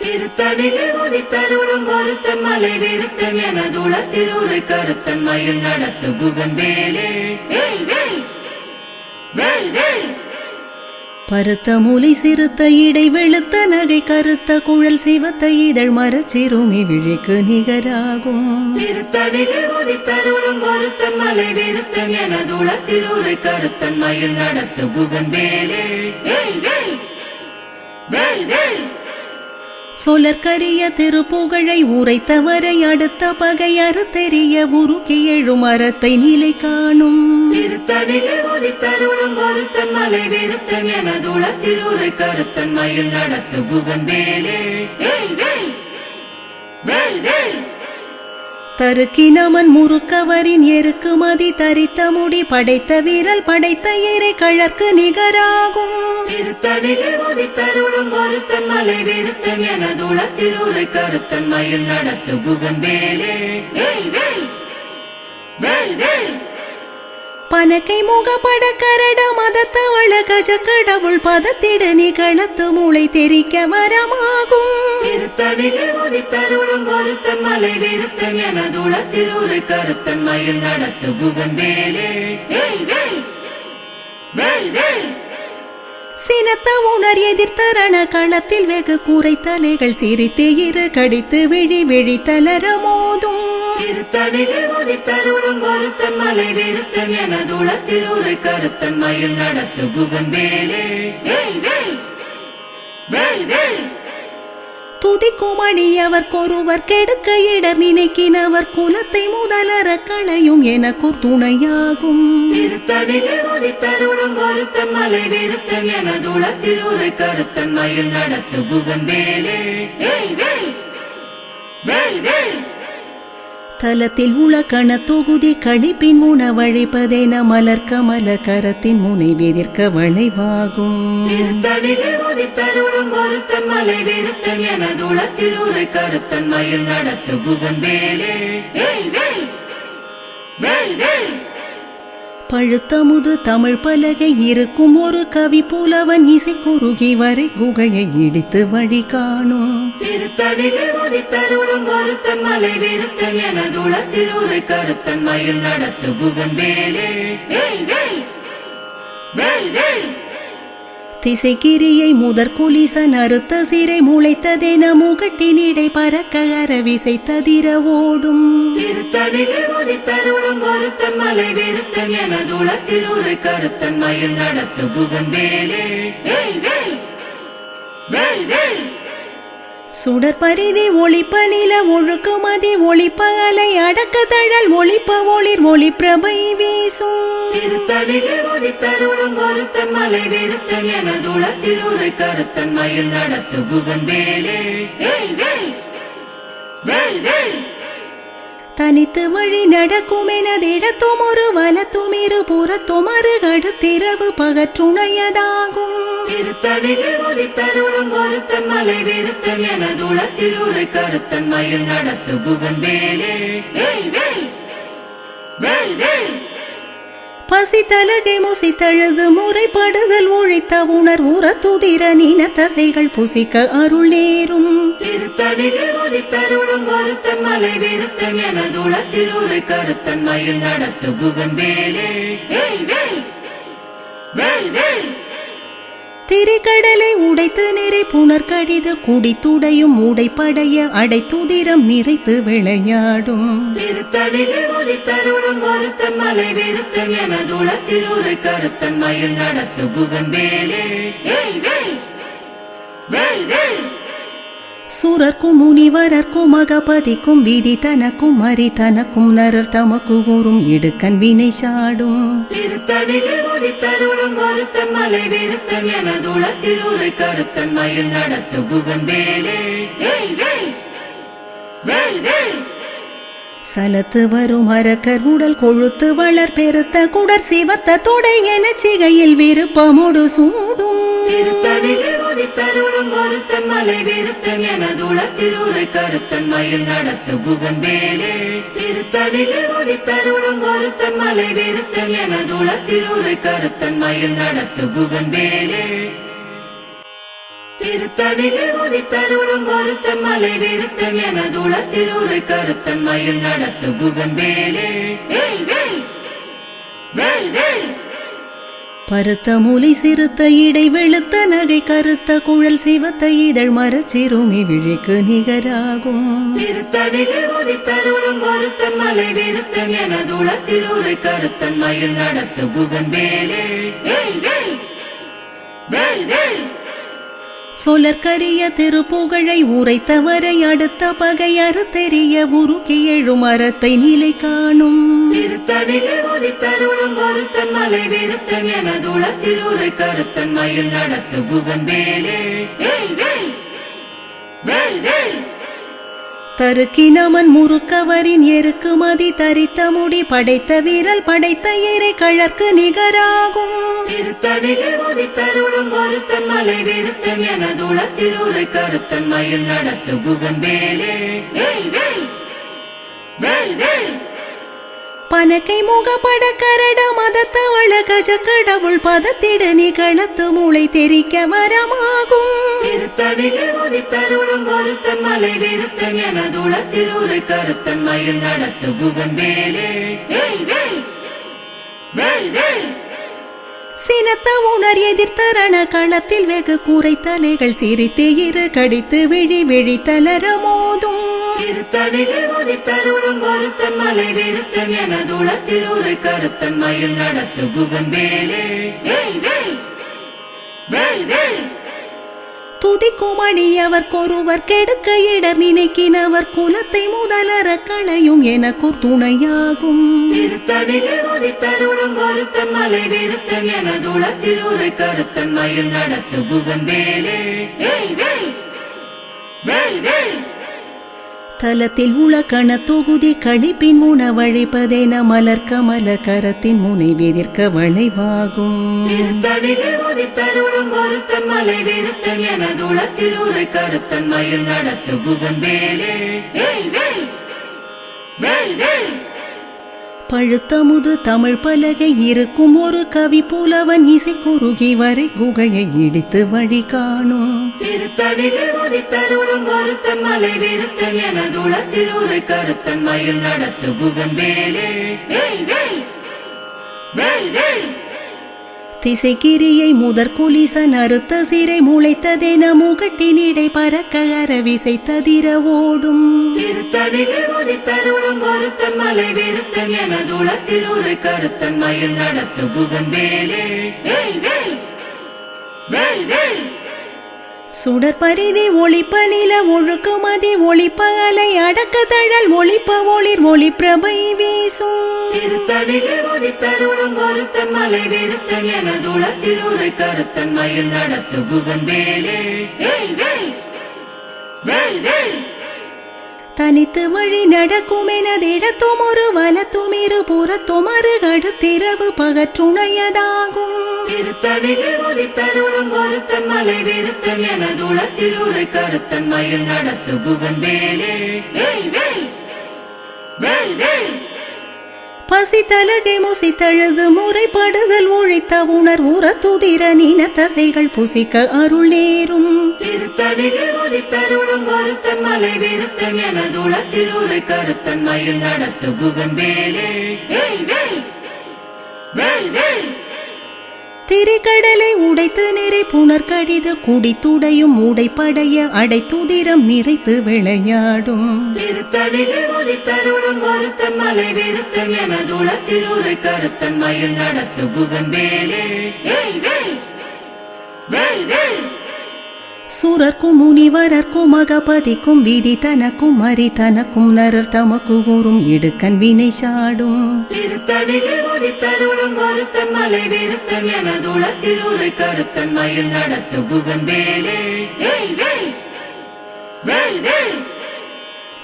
திருத்தணியில் உதித்தருளும் ஒருத்தன் மலை விருத்தன் என தூளத்தில் ஒரு கருத்தன் மயில் நடத்து குகன் வேலே வேல் வேல் வேல் வேல். பருத்த மூலை சிறுத்த இடை வெளுத்த நகை கருத்த குழல் சிவத்த இதழ் மரச்சிறுமி விழிக்கு நிகராகும். திருத்தணியில் உதித்தருளும் ஒருத்தன் மலை விருத்தன் என தூளத்தில் ஒரு கருத்தன் மயில் நடத்து குகன் வேலே வேல் வேல் வேல் வேல். சொலற்கரிய திருப்புகழை உரைத்தவரை அடுத்த பகை அறுத்தெறிய உருக்கி எழும் மரத்தை நிலை காணும். திருத்தணியில் உதித்தருளும் ஒருத்தன் மலை விருத்தன் என தூளத்தில் ஒரு கருத்தன் மயில் நடத்து குகன் வேலே வேல் வேல் வேல் வேல். தருக்கினமன் முறுக்கவரின் எருக்கு மதி தரித்த முடி படைத்த வீரல் படைத்த ஏரை கழற்கு நிகராகும். திருத்தணியில் உதித்தருளும் ஒருத்தன் மலை விருத்தன் என தூளத்தில் ஒரு கருத்தன் மயில் நடத்து குகன் வேலே வேல் வேல் வேல் வேல். பனக்கை முகப்பட கரட மதத்தவள கஜ கடவுள் பதத்திடு நிகழத்து மூளை தெரிக்க வரமாகும். திருத்தணியில் உதித்தருளும் ஒருத்தன் மலை விருத்தன் என தூளத்தில் ஒரு கருத்தன் மயில் நடத்து குகன் வேலே வேல் வேல் வேல் வேல். சினத்த உணர் எதிர்த்தரண களத்தில் வெகு கூரை தலைகள் சிரித்து இரு கடித்து விழி விழி தளர மோதும். திருத்தணியில் உதித்தருளும் ஒருத்தன் மலை விருத்தன் என தூளத்தில் ஒரு கருத்தன் மயில் நடத்து குகன் வேலே வேல் வேல் வேல் வேல். துதிக்கும் அடியவர்க்கொருவர் கெடுக்க இடர் நினைக்கினவர் குலத்தை முதலற களையும் எனக்கொரு துணையாகும். திருத்தணியில் உதித்தருளும் ஒருத்தன் மலை விருத்தன் என தூளத்தில் ஒரு கருத்தன் மயில் நடத்து குகன் வேலே வேல் வேல் வேல் வேல். தலத்தில் உலகண தொகுதி கழிப்பின் உணவழிப்பதென மலர் கமல கரத்தின் முனை விதிர்க்க வளைவாகும். திருத்தணியில் உதித்தருளும் ஒருத்தன் மலை விருத்தன் என தூளத்தில் ஒரு கருத்தன் மயில் நடத்து குகன் வேலே வேல் வேல் வேல் வேல். பழுத்தமுது தமிழ் பலகை இருக்கும் ஒரு கவி புலவன் இசை குறுகி வரை குகையை இடித்து வழி காணும். திருத்தணியில் உதித்தருளும் ஒருத்தன் மலை விருத்தன் என தூளத்தில் ஒரு கருத்தன் மயில் நடத்து குகன் வேலே வேல் வேல் வேல் வேல். திசைக்கிரியை முதற் குலிசன் அறுத்த சிறை முளைத்ததென முகட்டினிடை பறக்க அரவிசை ததிர ஓடும். திருத்தணியில் உதித்தருளும் ஒருத்தன் மலை விருத்தன் என தூளத்தில் ஒரு கருத்தன் மயில் நடத்து குகன் வேலே வேல் வேல் வேல் வேல். சுடர் பரிதி ஒளிப்ப நில ஒழுக்குமதி ஒளிப்ப அலை அடக்க தழல் ஒளிப்ப ஒளிர் ஒளி பிரபை வீசும். திருத்தணியில் உதித்தருளும் ஒருத்தன் மலை விருத்தன் என தூளத்தில் ஒரு கருத்தன் மயில் நடத்து குகன் வேலே வேல் வேல் வேல் வேல். தனித்து வழி நடக்குமெனதிடத்தும் ஒரு வலத்தும் இரு புறத்தும் அருகடுத்திரவு பகற்றுணையதாகும். திருத்தணியில் உதித்தருளும் ஒருத்தன் மலை விருத்தன் என தூளத்தில் ஒரு கருத்தன் மயில் நடத்து குகன் வேலே வேல் வேல் வேல் வேல். பசி தலகை முசி தழுது முறைப்படுதல் ஒழித்த உணர் உற துதிர நீன தசைகள் புசிக்க அருள் நேரும். திருத்தணியில் உதித்தருளும் ஒருத்தன் மலை விருத்தன் என தூளத்தில் ஒரு கருத்தன் மயில் நடத்து குகன் வேலே வேல் வேல் வேல் வேல். திரிகடலை உடைத்து நிறை புனர் கடிது குடித்துடையும் உடைப்படைய அடைத்துதிரம் நிறைத்து விளையாடும். திருத்தணியில் உதித்தருளும் ஒருத்தன் மலை விருத்தன் என தூளத்தில் ஒரு கருத்தன் மயில் நடத்து குகன் வேலே வேல் வேல் வேல் வேல். சுரர்க்கும் முனிவரர்க்கும் மகபதிக்கும் விதி தனக்கும் மறி தனக்கும் நரர் தமக்கு கூறும் இடுக்கண் வினை சாடும். திருத்தணியில் உதித்தருளும் ஒருத்தன் மலை விருத்தன் என தூளத்தில் ஒரு கருத்தன் மயில் நடத்து குகன் வேலே வேல் வேல் வேல் வேல். சலத்து வரும் அரக்கர் உடல் கொழுத்து வளர் பெருத்த குடர் சிவத்த தொடை என சிகையில் விருப்பமுடு சூடும். திருத்தணியில் உதித்தருளும் ஒருத்தன் மலை விருத்தன் என தூளத்தில் ஒரு கருத்தன் மயில் நடத்து குகன் வேலே. திருத்தணியில் உதித்தருளும் ஒருத்தன் மலை விருத்தன் என தூளத்தில் ஒரு கருத்தன் மயில் நடத்து குகன் வேலே. திருத்தடியில் உதித்தருளும் ஒருத்தன் மலை விருத்தன் எனது உளத்தில் உரை கருத்தன் மயில் நடத்து குகன் வேலே வேல் வேல் வேல் வேல். பருத்த மூலை சிறுத்த இடை வெளுத்த நகை கருத்த குழல் சிவத்த இதழ் மரச்சிறுமி விழிக்கு நிகராகும். திருத்தடியில் உதித்தருளும் ஒருத்தன் மலை விருத்தன் எனது உளத்தில் உரை கருத்தன் மயில் நடத்து குகன் வேலே வேல் வேல் வேல் வேல். சொலற்கரிய திருப்புகழை உரைத்தவரை அடுத்த பகை அறுத்தெறிய உருக்கி எழும் அறத்தை நிலை காணும். திருத்தடியில் உதித்தருளும் ஒருத்தன் மலை விருத்தன் எனது உளத்தில் உரை கருத்தன் மயில் நடத்து குகன் வேலே வேல் வேல் வேல் வேல். தருக்கினமன் முறுக்கவரின் எருக்கு மதி தரித்த முடி படைத்த வீரல் படைத்த இறை கழற்கு நிகராகும். திருத்தடியில் உதித்தருளும் ஒருத்தன் மலை விருத்தன் எனது உளத்தில் உரை கருத்தன் மயில் நடத்து குகன் வேலே வேல் வேல் வேல் வேல். பனக்கை முகப்பட கரட மதத்த வள கஜ கடவுள் பதத்திடு நிகழத்து மூளை தெரிக்க வரமாகும். திருத்தடியில் உதித்தருளும் ஒருத்தன் மலை விருத்தன் எனது உளத்தில் உரை கருத்தன் மயில் நடத்து குகன் வேலே வேல் வேல் வேல் வேல். சினத்த உணர் எதிர்த்தரண களத்தில் வெகு கூரை தலைகள் சிரித்து இரு கடித்து விழி விழி தளர மோதும். திருத்தடியில் உதித்தருளும் ஒருத்தன் மலை விருத்தன் எனது உளத்தில் உரை கருத்தன் மயில் நடத்து குகன் வேலே வேல் வேல் வேல் வேல். துதிக்கும் அடியவர் கொருவர் கெடுக்க இடர் நினைக்கினவர் குலத்தை முதலற களையும் எனக்குர் துணையாகும். திருத்தடியில் உதித்தருளும் ஒருத்தன் மலை விருத்தன் எனது உளத்தில் உரை கருத்தன் மயில் நடத்து குகன் வேலே வேல் வேல் வேல் வேல். தலத்தில் உலகண தொகுதி கழிப்பின் உணவழிப்பதென மலர் கமல கரத்தின் முனை விதிர்க்க வளைவாகும். திருத்தடியில் உதித்தருளும் ஒருத்தன் மலை விருத்தன் எனது உளத்தில் உரை கருத்தன் மயில் நடத்து குகன் வேலே வேல் வேல் வேல் வேல். பழுத்தமுது தமிழ் பலகை இருக்கும் ஒரு கவி புலவன் இசை குறுகி வரை குகையை இடித்து வழி காணும். திருத்தடியில் உதித்தருளும் ஒருத்தன் மலை விருத்தன் எனது உளத்தில் உரை கருத்தன் மயில் நடத்து குகன் வேலே வேல் வேல் வேல் வேல். திசைக்கிரியை முதற் குலிசன் அறுத்த சிறை முளைத்ததென முகட்டினிடை பறக்க அரவிசை ததிர ஓடும். திருத்தடியில் உதித்தருளும் ஒருத்தன் மலை விருத்தன் எனது உளத்தில் உரை கருத்தன் மயில் நடத்து குகன் வேலே வேல் வேல் வேல் வேல். சுடர் பரிதி ஒளிப்ப நில ஒழுக்குமதி ஒளிப்ப அலை அடக்க தழல் ஒளிப்ப ஒளிர் ஒளி பிரபை வீசும். திருத்தடியில் உதித்தருளும் ஒருத்தன் மலை விருத்தன் எனது உளத்தில் உரை கருத்தன் மயில் நடத்து குகன் வேலே வேல் வேல் வேல் வேல். தனித்து வழி நடக்கும் எனதிடத்தும் ஒரு வலத்தும் இரு புறத்தும் அருகடுத்திரவு பகற்றுணையதாகும். திருத்தடியில் உதித்தருளும் ஒருத்தன் மலை விருத்தன் எனது உளத்தில் உரை கருத்தன் மயில் நடத்து குகன் வேலே வேல் வேல் வேல் வேல். பசி தலகை முசித்தழுது முறைப்படுதல் ஒழித்த உணர் உற துதிர நீன தசைகள் புசிக்க அருள் நேரும். திருத்தடியில் உதித்தருளும் ஒருத்தன் மலை விருத்தன் எனது உளத்தில் உரை கருத்தன் மயில் நடத்து குகன் வேலே வேல் வேல் வேல் வேல். திரிகடலை உடைத்து நிறை புனர் கடிது குடித்துடையும் உடைப்படைய அடைத்துதிரம் நிறைத்து விளையாடும். திருத்தடியில் உதித்தருளும் ஒருத்தன் மலை விருத்தன் எனது உளத்தில் உரை கருத்தன் மயில் நடத்து குகன் வேலே வேல் வேல் வேல் வேல். சுரர்க்கும் முனிவரர்க்கும் மகபதிக்கும் விதி தனக்கும் மறி தனக்கும் நரர் தமக்கு கூறும் இடுக்கண் வினை சாடும். திருத்தடியில் உதித்தருளும் ஒருத்தன் மலை விருத்தன் எனது உளத்தில் உரை கருத்தன் மயில் நடத்து குகன் வேலே வேல் வேல் வேல் வேல்.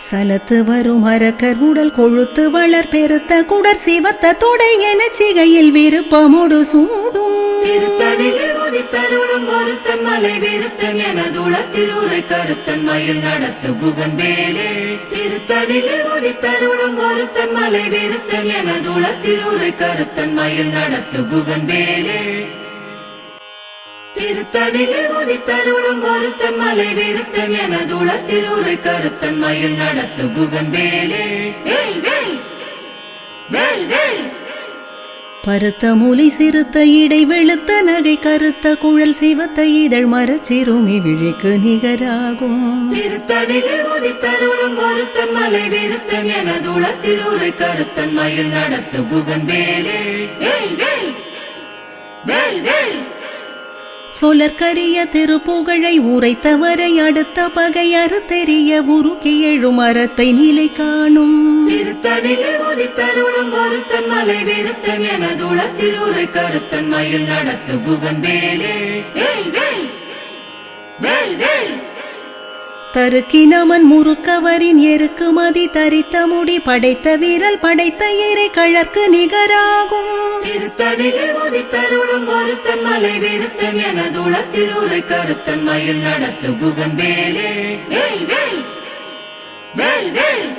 சலத்து வரும் அரக்கர் உடல் கொழுத்து வளர் பெருத்த குடர் சிவத்த தொடை என சிகையில் விருப்பமுடு சூடும். திருத்தடியில் உதித்தருளும் ஒருத்தன் மலை விருத்தன் எனது உளத்தில் உரை கருத்தன் மயில் நடத்து குகன் வேலே. திருத்தடியில் உதித்தருளும் ஒருத்தன் மலை விருத்தன் எனது உளத்தில் உரை கருத்தன் மயில் நடத்து குகன் வேலே. திருத்தடியில் உதித்தருளும் ஒருத்தன் மலை விருத்தன் எனது உளத்தில் ஒரு கருத்தன் மயில் நடத்து குகன் வேலே வேல் வேல் வேல் வேல். பருத்த மூலை சிறுத்த இடை வெளுத்த நகை கருத்த குழல் சிவத்த இதழ் மரச்சிறுமி விழிக்கு நிகராகும். திருத்தடியில் உதித்தருளும் ஒருத்தன் மலை விருத்தன் எனது உளத்தில் ஒரு கருத்தன் மயில் நடத்து குகன் வேலே வேல் வேல் வேல் வேல். சொலற்கரிய திருப்புகழை உரைத்தவரை அடுத்த பகை அறுத்தெறிய உருக்கி எழும் அறத்தை நிலை காணும். திருத்தடியில் உதித்தருளும் ஒருத்தன் மலை விருத்தன் எனது உளத்தில் ஒரு கருத்தன் மயில் நடத்து குகன் வேலே வேல் வேல் வேல் வேல். தருக்கினமன் முறுக்கவரின் எருக்கு மதி தரித்த முடி படைத்த வீரல் படைத்த இறை கழற்கு நிகராகும். திருத்தடியில் உதித்தருளும் ஒருத்தன் மலை விருத்தன் எனது உளத்தில் ஒரு கருத்தன் மயில் நடத்து குகன் வேலே வேல் வேல் வேல் வேல்.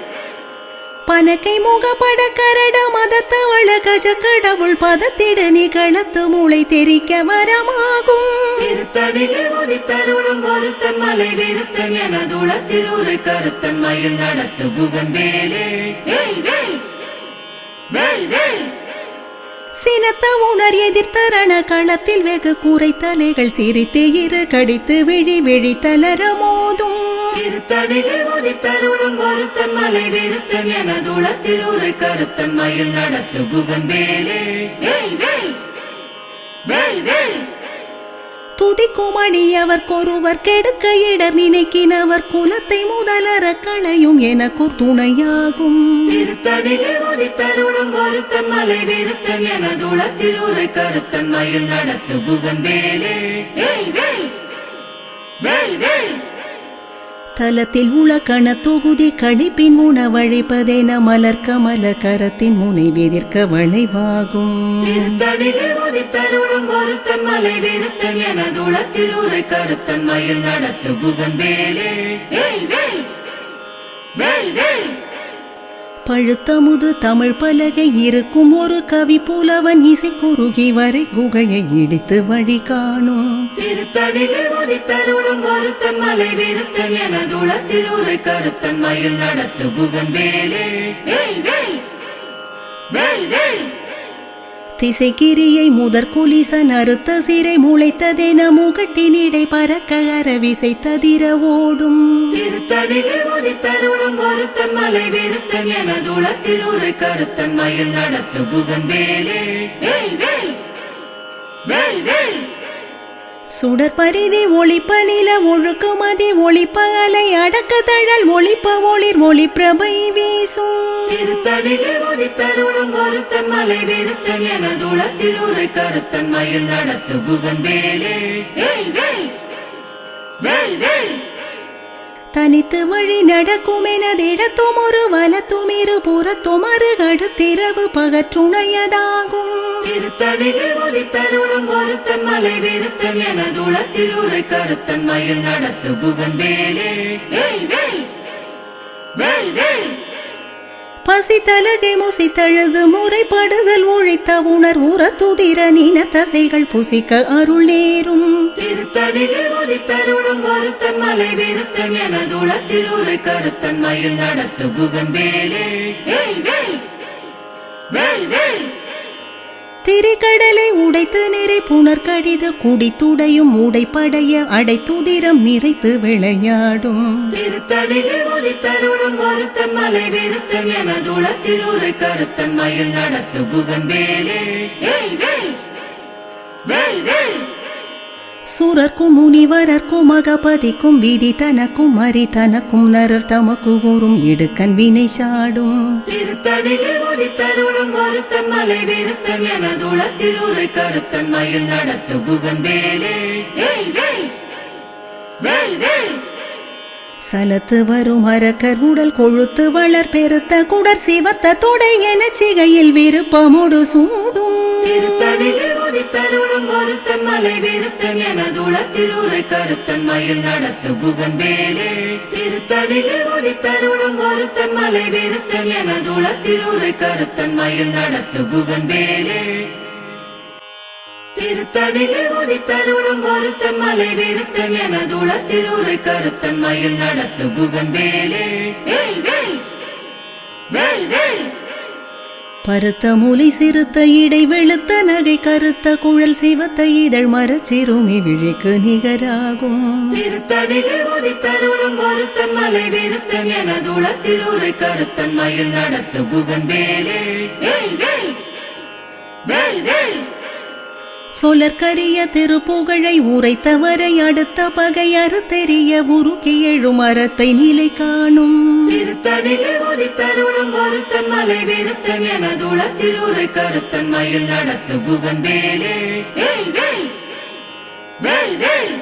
பனக்கை முகப்பட கரட மதத்த வள கஜ கடவுள் பதத்திடு நிகழத்து மூளை தெரிக்க வரமாகும். திருத்தடியில் உதித்தருளும் ஒருத்தன் மலை விருத்தன் எனது உளத்தில் ஒரு கருத்தன் மயில் நடத்து குகன் வேலே வேல் வேல் வேல் வேல். சினத்த உணர் எதிர்த்தரண களத்தில் வெகு கூரை தலைகள் சிரித்து இரு கடித்து விழி விழி தளர மோதும். திருத்தடியில் உதித்தருளும் ஒருத்தன் மலை விருத்தன் எனது உளத்தில் ஒரு கருத்தன் மயில் நடத்து குகன் வேலே வேல் வேல் வேல் வேல். துதிக்கும் அடியவர்க்கொருவர் கெடுக்க இடர் நினைக்கினவர் குலத்தை முதலற களையும் எனக்குர் துணையாகும். திருத்தடியில் உதித்தருளும் ஒருத்தன் மலை விருத்தன் எனது உளத்தில் ஒரு கருத்தன் மயில் நடத்து குகன் வேலே வேல் வேல் வேல் வேல். தலத்தில் உள கண தொகுதி கழிப்பின் உணவழிப்பதென மலர்க்க மல கரத்தின் முனை விதிர்க்க வளைவாகும். திருத்தடியில் உதித்தருளும் ஒருத்தன் மலை விருத்தன் எனது உளத்தில் ஒரு கருத்தன் மயில் நடத்து குகன் வேலே வேல் வேல் வேல் வேல். பழுத்தமுது தமிழ் பலகை இருக்கும் ஒரு கவி புலவன் இசை குறுகி வரை குகையை இடித்து வழி காணும். திருத்தடியில் உதித்தருளும் ஒருத்தன் மலை விருத்தன் எனது உளத்தில் ஒரு கருத்தன் மயில் நடத்து குகன் வேலே வேல் வேல் வேல் வேல். திசைக்கிரியை முதற் குலிசன் அறுத்த சிறை முளைத்ததென முகட்டினிடை பறக்க அரவிசை ததிர ஓடும். திருத்தடியில் உதித்தருளும் ஒருத்தன் மலை விருத்தன் எனது உளத்தில் ஒரு கருத்தன் மயில் நடத்து குகன் வேலே வேல் வேல் வேல் வேல். சுடர் பரிதி ஒளிப்ப நில ஒழுக்கு மதி ஒளிப்ப அலை அடக்க தழல் ஒளிப்ப ஒளிர் ஒளி பிரபை வீசும். திருத்தடியில் உதித்தருளும் ஒருத்தன் மலை விருத்தன் எனது உளத்தில் ஒரு கருத்தன் மயில் நடத்து குகன் வேலே வேல் வேல் வேல் வேல். தனித்து வழி நடக்கும் எனதிடத்தும் ஒரு வலத்தும் இரு புறத்தும் அருகடுத்திரவு பகற்றுணையதாகும். திருத்தடியில் உதித்தருளும் ஒருத்தன் மலை விருத்தன் எனது உளத்தில் ஒரு கருத்தன் மயில் நடத்து குகன் வேலே வேல் வேல் வேல் வேல். பசி தலகை முசித்தழுது முறைப்படுதல் ஒழித்த உணர் உற துதிர நீன தசைகள் புசிக்க அருள் நேரும். திருத்தடியில் உதித்தருளும் ஒருத்தன் மலை விருத்தன் எனது உளத்தில் ஒரு கருத்தன் மயில் நடத்து குகன் வேலே வேல் வேல் வேல் வேல். திரிகடலை உடைத்து நிறை புனர் கடிது குடித்துடையும் உடைப்படைய அடைத்துதிரம் நிறைத்து விளையாடும். திருத்தடியில் உதித்தருளும் ஒருத்தன் மலை விருத்தன் எனது உளத்தில் ஒரு கருத்தன் மயில் நடத்து குகன் வேலே வேல் வேல் வேல் வேல். சூரர்க்கும் முனிவரர்க்கும் மகபதிக்கும் விதி தனக்கும் மறி தனக்கும் நரர் தமக்கு கூறும் இடுக்கண் வினை சாடும். திருத்தடியில் உதித்தருளும் ஒருத்தன் மலை விருத்தன் எனது உளத்தில் ஒரு கருத்தன் மயில் நடத்து குகன் வேலே வேல் வேல் வேல் வேல். சலத்து வரும் அரக்கர் உடல் கொழுத்து வளர் பெருத்த குடர் சிவத்த தொடை என சிகையில் விருப்பமுடு சூடும். திருத்தடியில் உதித்தருளும் ஒருத்தன் மலை விருத்தன் எனது உளத்தில் ஒரு கருத்தன் மயில் நடத்து குகன் வேலே. திருத்தடியில் உதித்தருளும் ஒருத்தன் மலை விருத்தன் எனது உளத்தில் ஒரு கருத்தன் மயில் நடத்து குகன் வேலே. திருத்தடியில் உதித்தருளும் ஒருத்தன் மலை விருத்தன் எனது உளத்தில் உரை கருத்தன் மயில் நடத்து குகன் வேலே வேல் வேல் வேல் வேல். பருத்த மூலை சிறுத்த இடை வெளுத்த நகை கருத்த குழல் சிவத்த இதழ் மரச்சிறுமி விழிக்கு நிகராகும். திருத்தடியில் உதித்தருளும் ஒருத்தன் மலை விருத்தன் எனது உளத்தில் உரை கருத்தன் மயில் நடத்து குகன் வேலே வேல் வேல் வேல் வேல். சொலற்கரிய திருப்புகழை உரைத்தவரை அடுத்த பகை அறுத்தெறிய உருக்கி எழும் அறத்தை நிலை காணும். திருத்தடியில் உதித்தருளும் ஒருத்தன் மலை விருத்தன் எனது உளத்தில் உரை கருத்தன் மயில் நடத்து குகன் வேலே வேல் வேல் வேல் வேல்.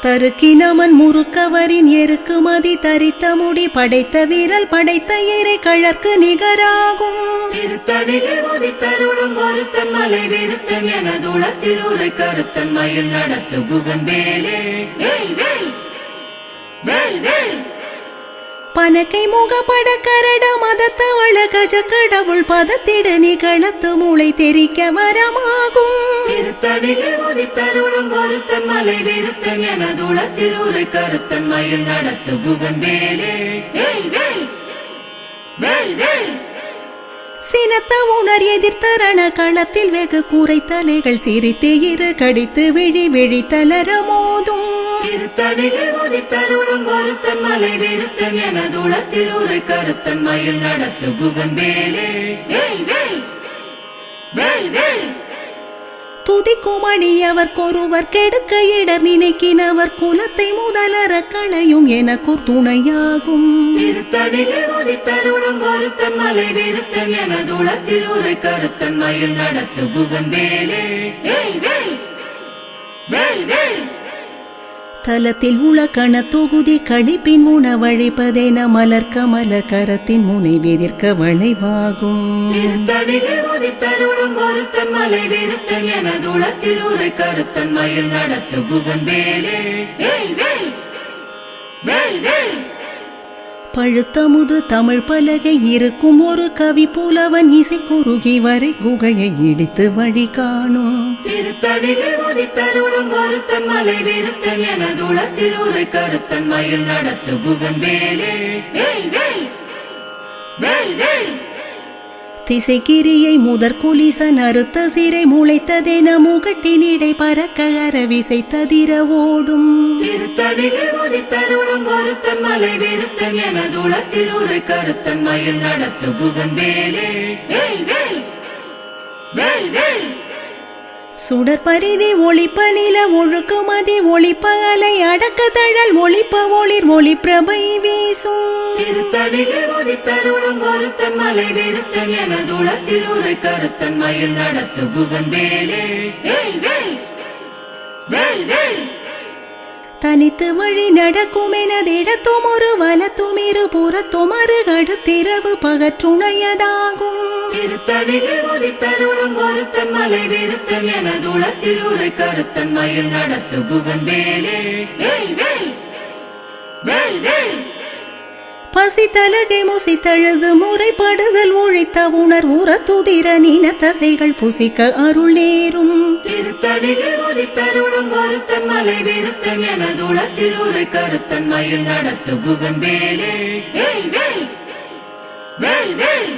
தருக்கினமன் முறுக்கவரின் எருக்கு மதி தரித்த முடி படைத்த வீரல் படைத்த இறை கழற்கு நிகராகும். திருத்தடியில் உதித்தருளும் ஒருத்தன் மலை விருத்தன் எனது உளத்தில் உரை கருத்தன் மயில் நடத்து குகன் வேலே வேல் வேல் வேல் வேல். பனக்கை முகப்பட கரட மதத்த வள கஜ கடவுள் பதத்திடு நிகழத்து மூளை தெரிக்க வரமாகும். திருத்தடியில் உதித்தருளும் ஒருத்தன் மலை விருத்தன் எனது உளத்தில் உரை கருத்தன் மயில் நடத்து குகன் வேலே வேல் வேல் வேல் வேல். சினத்த உணர் எதிர்த்தரண களத்தில் வெகு கூரை தலைகள் சிரித்து இரு கடித்து விழி விழித்தலர மோதும். திருத்தடியில் உதித்தருளும் ஒருத்தன் மலை விருத்தன் எனது உளத்தில் உரை கருத்தன் மயில் நடத்து குகன் வேலே வேல் வேல் வேல் வேல். துதிக்கும் அடியவர் கொருவர் கெடுக்க இடர் நினைக்கினவர் குலத்தை முதலற களையும் எனக்கூர் துணையாகும். திருத்தடியில் உதித்தருளும் ஒருத்தன் மலை விருத்தன் எனது உளத்தில் உரை கருத்தன் மயில் நடத்து குகன் வேலே வேல் வேல் வேல் வேல். தலத்தில் உள கண தொகுதி கழிப்பின் உணவழிப்பதென மலர் கமல கரத்தின் முனை வெதிர்க்க வளைவாகும். திருத்தடியில் உதித்தருளும் ஒருத்தன் மலை விருத்தன் எனது உளத்தில் உரை கருத்தன் மயில் நடத்து குகன் வேலே வேல் வேல் வேல் வேல். பழுத்தமுது தமிழ் பலகை இருக்கும் ஒரு கவி புலவன் இசை குறுகி வரை குகையை இடித்து வழி காணும். திருத்தடியில் உதித்தருளும் ஒருத்தன் மலை விருத்தன் எனது உளத்தில் உரை கருத்தன் மயில் நடத்து குகன் வேலே வேல் வேல் வேல் வேல். திசைக்கிரியை முதற் குலிசன் அறுத்த சிறை முளைத்ததென முகட்டினிடை பறக்க அரவிசை ததிர ஓடும். திருத்தடியில் உதித்தருளும் ஒருத்தன் மலை விருத்தன் எனது உளத்தில் உரை கருத்தன் மயில் நடத்து குகன் வேலே வேல் வேல் வேல் வேல். சுடர் பரிதி ஒளிப்ப நில ஒழுக்கு மதி ஒளிப்ப அலை அடக்க தழல் ஒளிப்ப ஒளிர் ஒளி பிரபை வீசும். திருத்தடியில் உதித்தருளும் ஒருத்தன் மலை விருத்தன் எனது உளத்தில் உரை கருத்தன் மயில் நடத்து குகன் வேலே வேல் வேல் வேல் வேல். தனித்து வழி நடக்கும் எனதிடத்தும் ஒரு வலத்தும் இரு புறத்தும் அருகடுத்திரவு பகற்றுணையதாகும். திருத்தடியில் உதித்தருளும் ஒருத்தன் மலை விருத்தன் எனது உளத்தில் உரை கருத்தன் மயில் நடத்து குகன் வேலே வேல் வேல் வேல் வேல். பசி தலகை முசித்தழுது முறைப்படுதல் உழைத்த உணர் உற துதிர நீன தசைகள் புசிக்க அருள் நேரும். திருத்தடியில் உதித்தருளும் ஒருத்தன் மலை விருத்தன் எனது உளத்தில் உரை கருத்தன் மயில் நடத்து குகன் வேலே வேல் வேல் வேல் வேல்.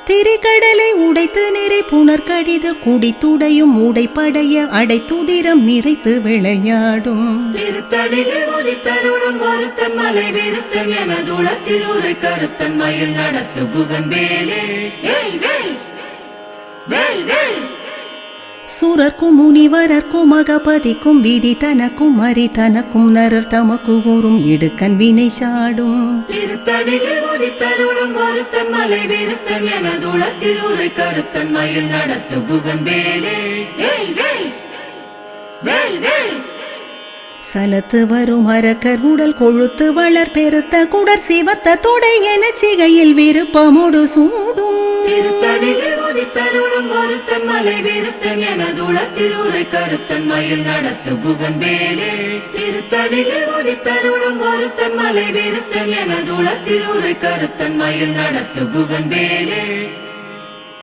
திரிகடலை உடைத்து நிறை புனர் கடிது குடித்துடையும் உடைப்படைய அடைத்துதிரம் நிறைத்து விளையாடும். திருத்தடியில் உதித்தருளும் ஒருத்தன் மலை விருத்தன் எனது உளத்தில் உரை கருத்தன் மயில் நடத்து குகன் வேலே வேல் வேல் வேல் வேல். சூரர்க்கும் முனிவரர்க்கும் மகபதிக்கும் விதி தனக்கும் மறி தனக்கும் நரர் தமக்கு கூறும் இடுக்கண் வினை சாடும். திருத்தடியில் உதித்தருளும் ஒருத்தன் மலை விருத்தன் எனது உளத்தில் உரை கருத்தன் மயில் நடத்து குகன் வேலே வேல் வேல் வேல் வேல். சலத்து வரும் அரக்கர் உடல் கொழுத்து வளர் பெருத்த குடர் சிவத்த தொடை என சிகையில் விருப்பமுடு சூடும். திருத்தடியில் உதித்தருளும் ஒருத்தன் மலை விருத்தன் எனது உளத்தில் உரை கருத்தன் மயில் நடத்து குகன் வேலே. திருத்தடியில் உதித்தருளும் ஒருத்தன் மலை விருத்தன் எனது உளத்தில் உரை கருத்தன் மயில் நடத்து குகன் வேலே.